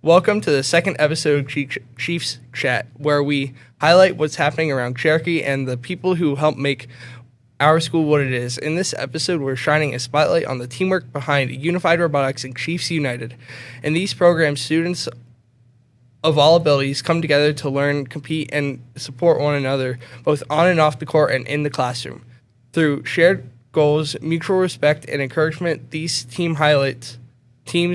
Welcome to the second episode of Chiefs Chat, where we highlight what's happening around Cherokee and the people who help make our school what it is. In this episode, we're shining a spotlight on the teamwork behind Unified Robotics and Chiefs United. In these programs, students of all abilities come together to learn, compete, and support one another, both on and off the court and in the classroom. Through shared goals, mutual respect, and encouragement, these teams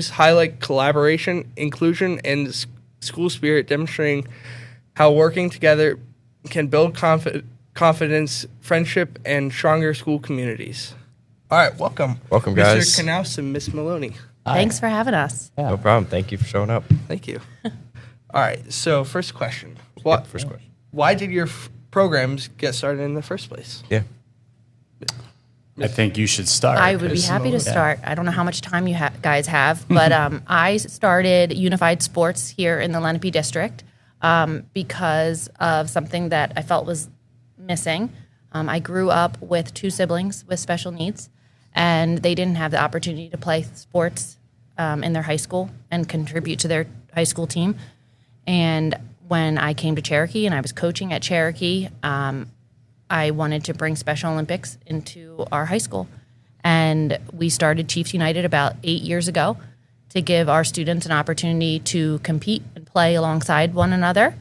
highlight collaboration, inclusion, and school spirit, demonstrating how working together can build confidence, friendship, and stronger school communities. All right, welcome. Welcome, guys. Mr. Knauss and Miss Maloney. Hi. Thanks for having us. Yeah. No problem. Thank you for showing up. Thank you. All right, so first question. First question. Why did your programs get started in the first place? Yeah. I think you should start. I would be happy to start. I don't know how much time you guys have, but I started Unified Sports here in the Lenape District because of something that I felt was missing. I grew up with two siblings with special needs, and they didn't have the opportunity to play sports in their high school and contribute to their high school team. And when I came to Cherokee and I was coaching at Cherokee, I wanted to bring Special Olympics into our high school. And we started Chiefs United about 8 years ago to give our students an opportunity to compete and play alongside one another.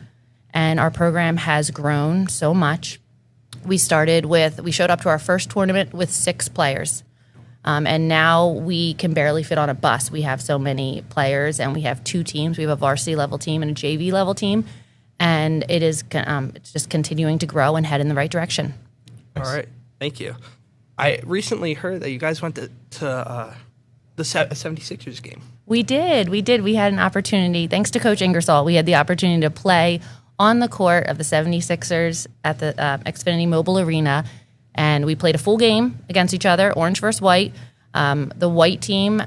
And our program has grown so much. We showed up to our first tournament with 6 players. And now we can barely fit on a bus. We have so many players, and we have 2 teams. We have a varsity level team and a JV level team. And it's just continuing to grow and head in the right direction. All right. Thank you. I recently heard that you guys went to the 76ers game. We did. We had an opportunity, thanks to Coach Ingersoll, we had the opportunity to play on the court of the 76ers at the Xfinity Mobile Arena. And we played a full game against each other, orange versus white. The white team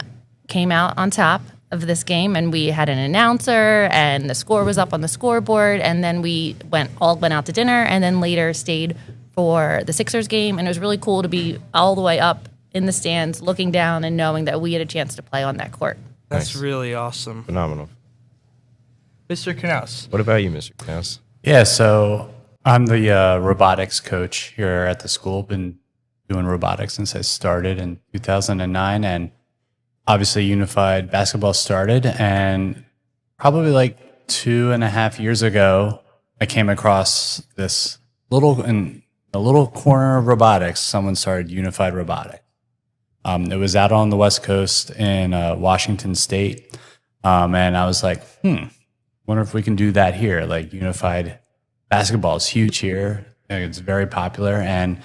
came out on top of this game, and we had an announcer, and the score was up on the scoreboard, and then we went out to dinner, and then later stayed for the Sixers game, and it was really cool to be all the way up in the stands, looking down and knowing that we had a chance to play on that court. That's Nice. really awesome. Phenomenal. Mr. Knauss. What about you, Mr. Knauss? Yeah, so I'm the robotics coach here at the school. Been doing robotics since I started in 2009, and obviously Unified Basketball started, and probably like 2.5 years ago, I came across this in a little corner of robotics. Someone started Unified Robotics. It was out on the West Coast in Washington State, and I was like, wonder if we can do that here. Like, Unified Basketball is huge here. It's very popular, and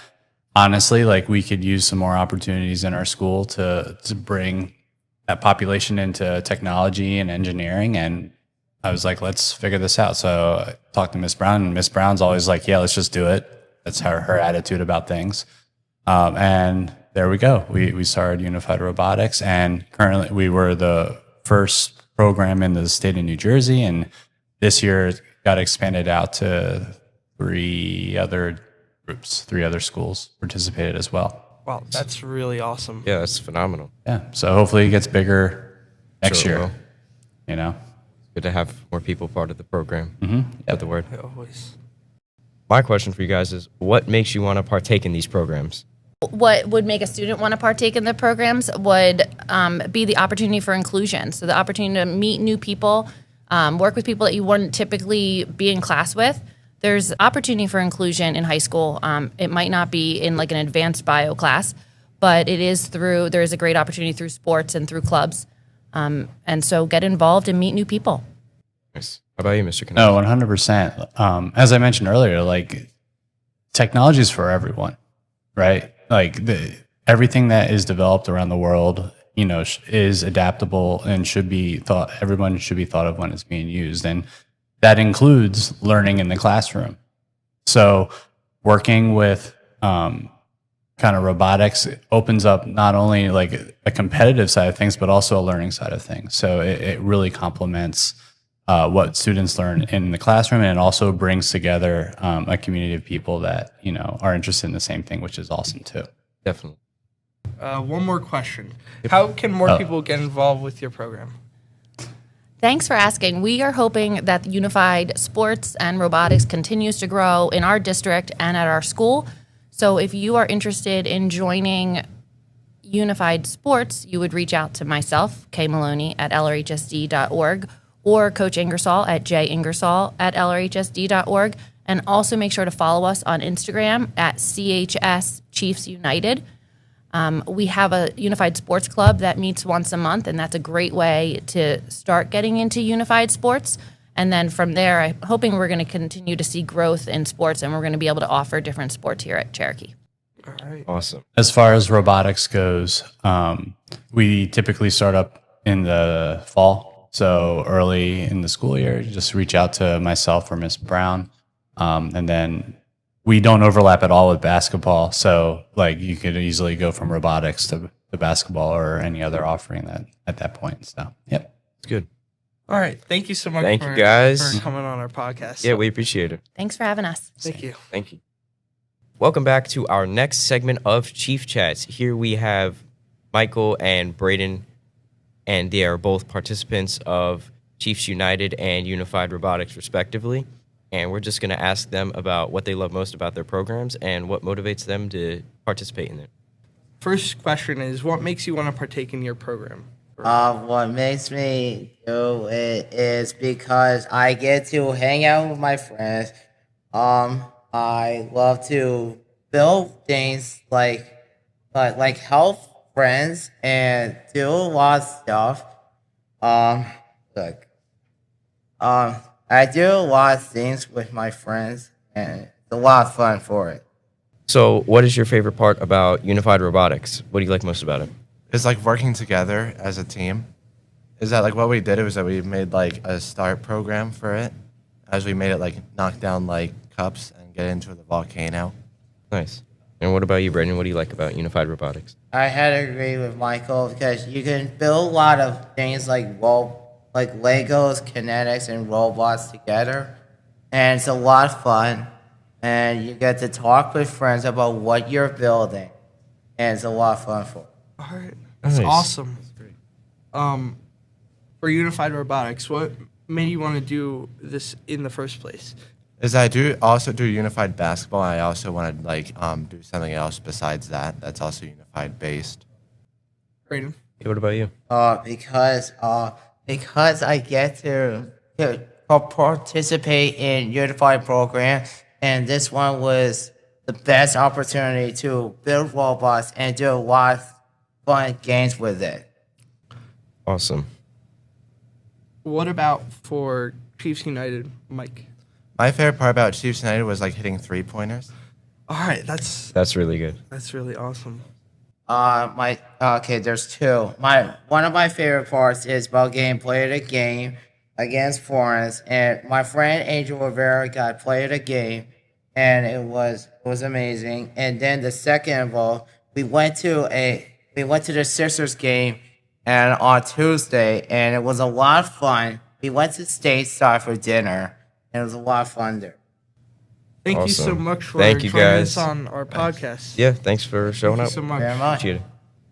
honestly, like, we could use some more opportunities in our school to bring that population into technology and engineering. And I was like, let's figure this out. So I talked to Miss Brown, and Miss Brown's always like, yeah, let's just do it. That's her attitude about things. And there we go. We started Unified Robotics, and currently we were the first program in the state of New Jersey. And this year it got expanded out to 3 other groups, 3 other schools participated as well. Wow, that's really awesome. Yeah, that's phenomenal. Yeah. So hopefully it gets bigger next Sure it year. will. You know? Good to have more people part of the program. Yep. The word. I always. My question for you guys is, what makes you want to partake in these programs? What would make a student want to partake in the programs would be the opportunity for inclusion. So the opportunity to meet new people, work with people that you wouldn't typically be in class with. There's opportunity for inclusion in high school. It might not be in like an advanced bio class, but there is a great opportunity through sports and through clubs. And so get involved and meet new people. Nice. How about you, Mr. Knauss? No, 100%. As I mentioned earlier, like, technology is for everyone, right? Like, everything that is developed around the world, is adaptable and everyone should be thought of when it's being used. And that includes learning in the classroom. So working with kind of robotics opens up not only like a competitive side of things, but also a learning side of things. So it really complements what students learn in the classroom, and it also brings together a community of people that are interested in the same thing, which is awesome too. Definitely. One more question. How can more people get involved with your program? Thanks for asking. We are hoping that unified sports and robotics continues to grow in our district and at our school. So if you are interested in joining unified sports, you would reach out to myself, Kay Maloney, at lrhsd.org, or Coach Ingersoll at jingersoll@lrhsd.org. And also make sure to follow us on Instagram at CHS Chiefs United. We have a unified sports club that meets once a month, and that's a great way to start getting into unified sports. And then from there, I'm hoping we're going to continue to see growth in sports, and we're going to be able to offer different sports here at Cherokee. All right. Awesome. As far as robotics goes, we typically start up in the fall. So early in the school year, just reach out to myself or Miss Brown. And then we don't overlap at all with basketball. So like you could easily go from robotics to basketball or any other offering that at that point. So, yep. It's good. All right. Thank you so much Thank you, guys. for coming on our podcast. Yeah, we appreciate it. Thanks for having us. Thank you. Thank you. Welcome back to our next segment of Chief Chats. Here we have Michael and Brayden, and they are both participants of Chiefs United and Unified Robotics, respectively. And we're just going to ask them about what they love most about their programs and what motivates them to participate in it. First question is, what makes you want to partake in your program? What makes me do it is because I get to hang out with my friends. I love to build things like help friends and do a lot of stuff. I do a lot of things with my friends, and it's a lot of fun for it. So what is your favorite part about Unified Robotics? What do you like most about it? It's like working together as a team. Is that like what we did? It was that we made like a start program for it, as we made it like knock down like cups and get into the volcano. Nice. And what about you, Brayden? What do you like about Unified Robotics? I had to agree with Michael because you can build a lot of things like Legos, kinetics, and robots together, and it's a lot of fun. And you get to talk with friends about what you're building, and it's a lot of fun for you. All right. That's Nice. awesome. For Unified Robotics, what made you want to do this in the first place? Is I do also do unified basketball. I also want to like do something else besides that. That's also unified based. Brayden? Yeah, what about you? Because I get to participate in unified program, and this one was the best opportunity to build robots and do a lot of fun games with it. Awesome. What about for Chiefs United, Mike? My favorite part about Chiefs United was like hitting 3-pointers. All right, that's Really good. really awesome. There's two. One of my favorite parts is about getting played a game against Florence, and my friend Angel Rivera got played a game, and it was amazing. And then the second of all, we went to the Sixers game, and on Tuesday, and it was a lot of fun. We went to Stateside for dinner, and it was a lot of fun there. Thank you so Awesome. much for Thank you, joining guys. us on our podcast. Yeah, thanks for showing Thank up. you so much. Very much. Appreciate it.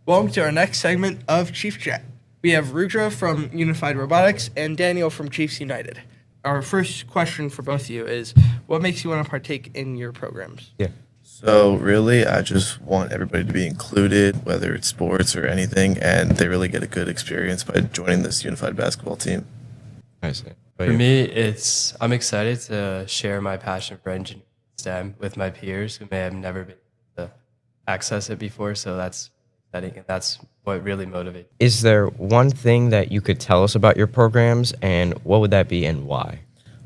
Welcome to our next segment of Chief Chat. We have Rudra from Unified Robotics and Daniel from Chiefs United. Our first question for both of you is, what makes you want to partake in your programs? Yeah. So really, I just want everybody to be included, whether it's sports or anything, and they really get a good experience by joining this unified basketball team. Nice. For me, I'm excited to share my passion for engineering STEM with my peers who may have never been able to access it before. So that's exciting, and that's what really motivates. Is there one thing that you could tell us about your programs, and what would that be and why?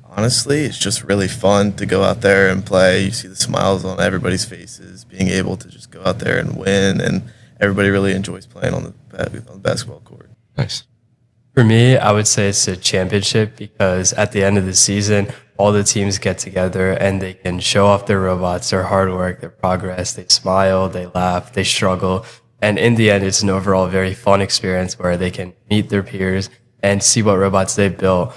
Honestly, it's just really fun to go out there and play. You see the smiles on everybody's faces, being able to just go out there and win, and everybody really enjoys playing on the basketball court. Nice. For me, I would say it's a championship because at the end of the season, all the teams get together and they can show off their robots, their hard work, their progress. They smile, they laugh, they struggle. And in the end, it's an overall very fun experience where they can meet their peers and see what robots they've built.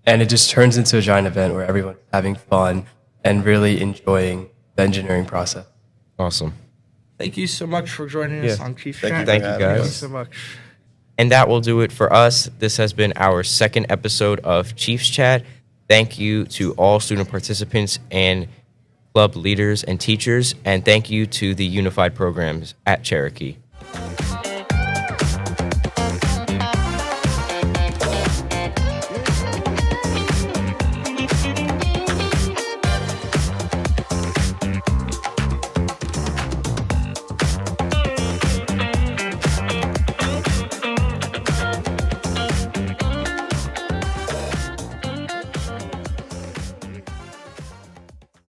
And it just turns into a giant event where everyone's having fun and really enjoying the engineering process. Awesome. Thank you so much for joining us Yeah. on Chief Thank Chat. you Thank you, for having guys. Thank you us. so much. And that will do it for us. This has been our second episode of Chiefs Chat. Thank you to all student participants and club leaders and teachers, and thank you to the unified programs at Cherokee.